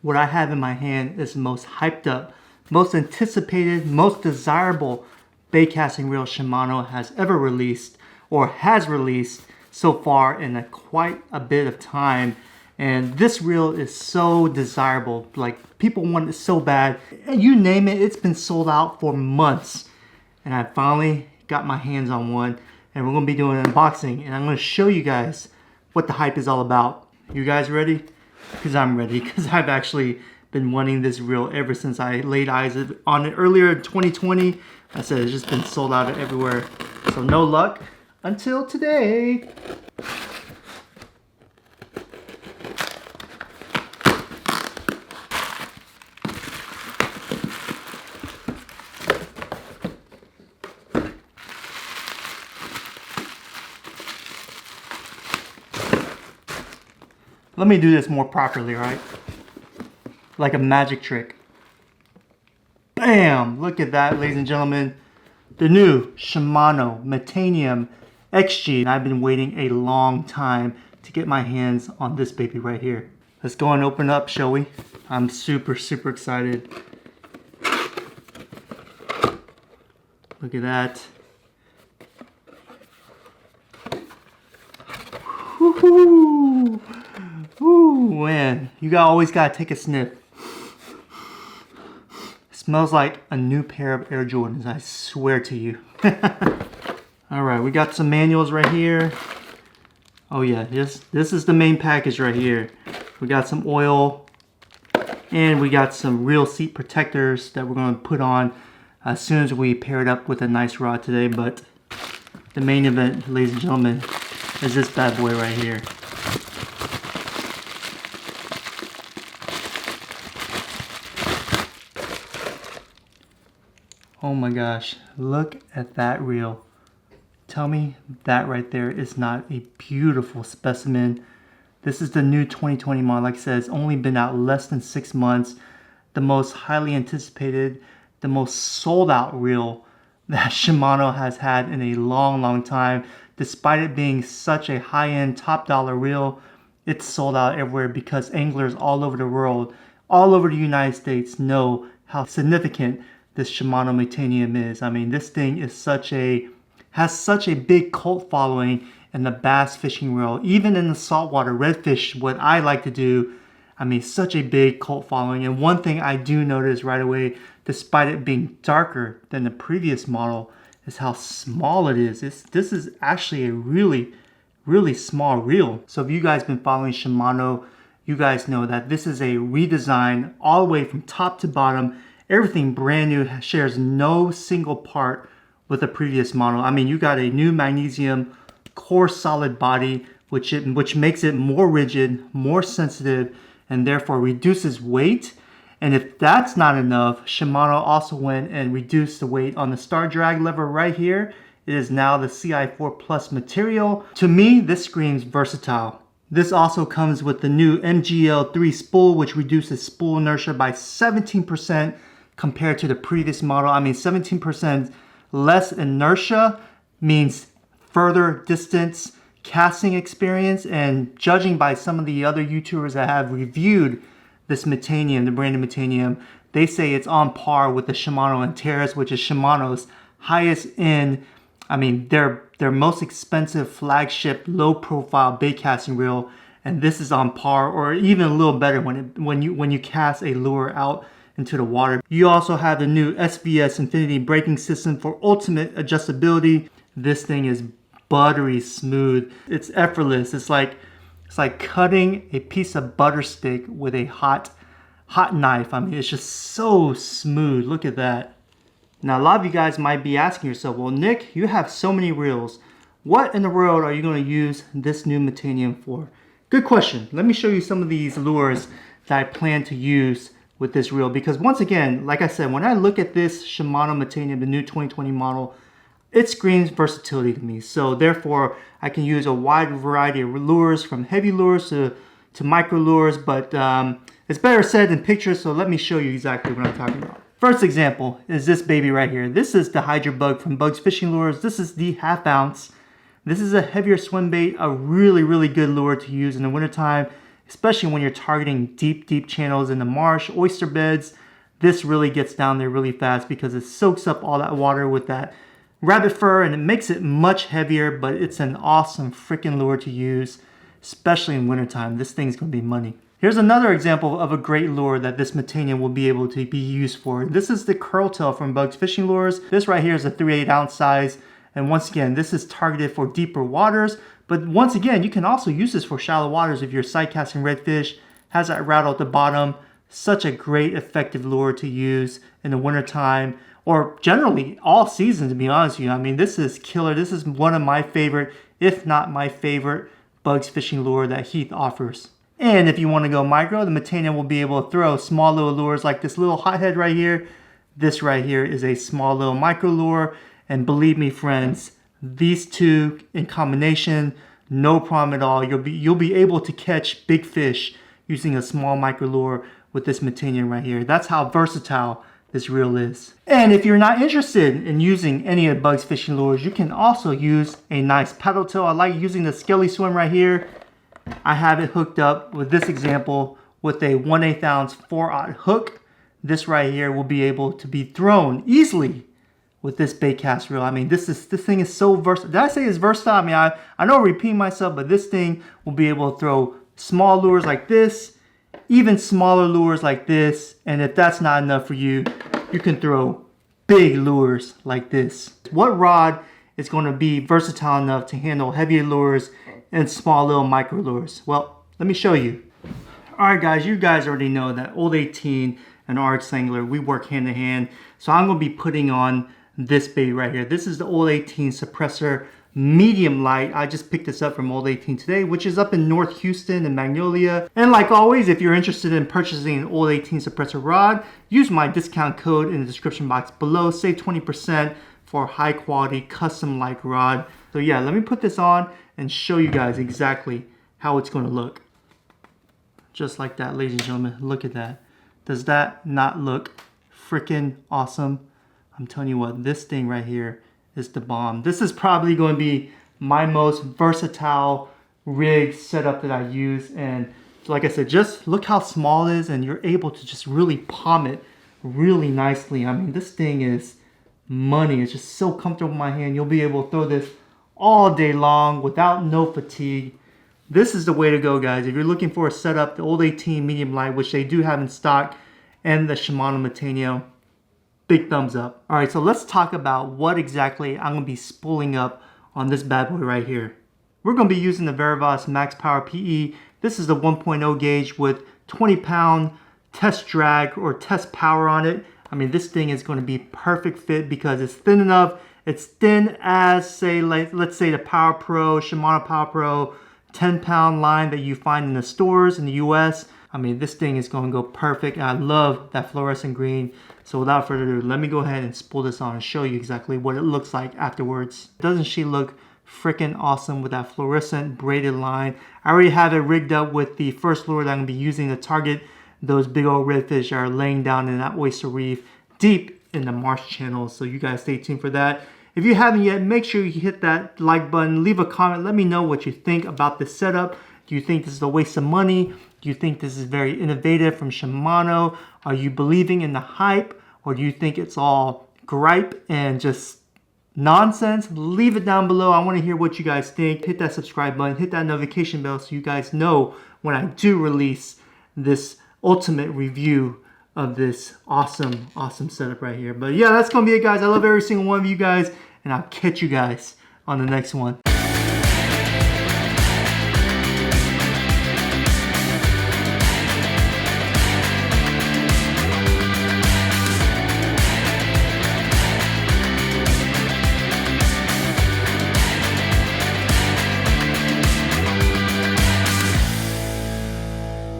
what I have in my hand is the most hyped up, most anticipated, most desirable bait casting reel Shimano has ever released or has released so far in quite a bit of time. And this reel is so desirable. Like, people want it so bad. You name it, it's been sold out for months. And I finally got my hands on one, and we're gonna be doing an unboxing, and I'm gonna show you guys what the hype is all about. You guys ready? Because I'm ready, because I've actually been wanting this reel ever since I laid eyes on it earlier in 2020. I said it's just been sold out everywhere. So no luck until today. Let me do this more properly, right? Like a magic trick. Bam! Look at that, ladies and gentlemen. The new Shimano Metanium XG. I've been waiting a long time to get my hands on this baby right here. Let's go and open up, shall we? I'm super, super excited. Look at that. Woohoo! Ooh, man, you always gotta take a sniff. It smells like a new pair of Air Jordans, I swear to you. Alright, we got some manuals right here. Oh yeah, this is the main package right here. We got some oil, and we got some reel seat protectors that we're gonna put on as soon as we pair it up with a nice rod today. But the main event, ladies and gentlemen, is this bad boy right here. Oh my gosh, look at that reel. Tell me that right there is not a beautiful specimen. This is the new 2020 model. Like I said, it's only been out less than 6 months. The most highly anticipated, the most sold out reel that Shimano has had in a long, long time. Despite it being such a high-end, top dollar reel, it's sold out everywhere because anglers all over the world, all over the United States, know how significant this Shimano Metanium is. I mean, this thing is has such a big cult following in the bass fishing world. Even in the saltwater redfish, what I like to do, I mean, such a big cult following. And one thing I do notice right away, despite it being darker than the previous model, is how small it is. This is actually a really, really small reel. So if you guys been following Shimano, you guys know that this is a redesign all the way from top to bottom. Everything brand new, shares no single part with the previous model. I mean, you got a new magnesium core solid body, which makes it more rigid, more sensitive, and therefore reduces weight. And if that's not enough, Shimano also went and reduced the weight on the star drag lever right here. It is now the CI4 Plus material. To me, this screams versatile. This also comes with the new MGL 3 spool, which reduces spool inertia by 17% compared to the previous model. I mean, 17% less inertia means further distance casting experience, and judging by some of the other YouTubers that have reviewed this Metanium, the brand of Metanium, they say it's on par with the Shimano Antares, which is Shimano's highest end. I mean, their most expensive flagship low profile bait casting reel, and this is on par or even a little better when you cast a lure out into the water. You also have the new SVS Infinity braking system for ultimate adjustability. This thing is buttery smooth. It's effortless. It's like cutting a piece of butter steak with a hot knife. I mean, it's just so smooth. Look at that. Now, a lot of you guys might be asking yourself, well, Nick, you have so many reels. What in the world are you going to use this new Metanium for? Good question. Let me show you some of these lures that I plan to use with this reel, because once again, like I said, when I look at this Shimano Metanium, the new 2020 model, it screams versatility to me. So therefore, I can use a wide variety of lures, from heavy lures to micro lures, but it's better said than pictures, so let me show you exactly what I'm talking about. First example is this baby right here. This is the Hydra Bug from Bugs Fishing Lures. This is the 1/2 ounce. This is a heavier swim bait, a really, really good lure to use in the wintertime. especially when you're targeting deep channels in the marsh, oyster beds. This really gets down there really fast because it soaks up all that water with that rabbit fur, and it makes it much heavier, but it's an awesome freaking lure to use, especially in wintertime. This thing's gonna be money. Here's another example of a great lure that this Metanium will be able to be used for. This is the curl tail from Bugs Fishing Lures. This right here is a 3/8 ounce size. And once again, this is targeted for deeper waters. But once again, you can also use this for shallow waters if you're sight casting redfish. Has that rattle at the bottom. Such a great effective lure to use in the wintertime, or generally all seasons, to be honest with you. I mean, this is killer. This is one of my favorite, if not my favorite, Bugs Fishing lure that Heath offers. And if you want to go micro, the Metanium will be able to throw small little lures like this little hothead right here. This right here is a small little micro lure. And believe me, friends, these two in combination, no problem at all. You'll be able to catch big fish using a small micro lure with this Metanium right here. That's how versatile this reel is. And if you're not interested in using any of Bugs Fishing lures, you can also use a nice paddle tail. I like using the Skelly Swim right here. I have it hooked up with this example with a 1/8 ounce 4/0 hook. This right here will be able to be thrown easily with this bait cast reel. I mean, this thing is so versatile. Did I say it's versatile? I mean, I know I'm repeating myself, but this thing will be able to throw small lures like this, even smaller lures like this. And if that's not enough for you, you can throw big lures like this. What rod is going to be versatile enough to handle heavier lures and small little micro lures? Well, let me show you. Alright guys, you guys already know that Old 18 and RX Angler, we work hand in hand. So I'm going to be putting on this bait right here. This is the Old 18 Suppressor Medium Light. I just picked this up from Old 18 today, which is up in North Houston and Magnolia. And like always, if you're interested in purchasing an Old 18 Suppressor rod, use my discount code in the description box below. Save 20% for a high quality custom like rod. So yeah, let me put this on and show you guys exactly how it's going to look. Just like that, ladies and gentlemen. Look at that. Does that not look freaking awesome? I'm telling you what, this thing right here is the bomb. This is probably going to be my most versatile rig setup that I use. And like I said, just look how small it is, and you're able to just really palm it really nicely. I mean, this thing is money. It's just so comfortable in my hand. You'll be able to throw this all day long without no fatigue. This is the way to go, guys. If you're looking for a setup, the Old 18 Medium Light, which they do have in stock, and the Shimano Metanium, big thumbs up. All right, so let's talk about what exactly I'm gonna be spooling up on this bad boy right here. We're gonna be using the Verivas Max Power PE. This is the 1.0 gauge with 20-pound test drag or test power on it. I mean, this thing is gonna be perfect fit because it's thin enough. It's thin as, say, let's say the Power Pro, Shimano Power Pro 10-pound line that you find in the stores in the US. I mean, this thing is going to go perfect. And I love that fluorescent green. So without further ado, let me go ahead and spool this on and show you exactly what it looks like afterwards. Doesn't she look freaking awesome with that fluorescent braided line? I already have it rigged up with the first lure that I'm going to be using to target those big old redfish that are laying down in that oyster reef deep in the marsh channels. So you guys stay tuned for that. If you haven't yet, make sure you hit that like button, leave a comment, let me know what you think about this setup. Do you think this is a waste of money? Do you think this is very innovative from Shimano? Are you believing in the hype? Or do you think it's all gripe and just nonsense? Leave it down below. I want to hear what you guys think. Hit that subscribe button, hit that notification bell so you guys know when I do release this ultimate review of this awesome setup right here. But yeah, that's gonna be it, guys. I love every single one of you guys, and I'll catch you guys on the next one.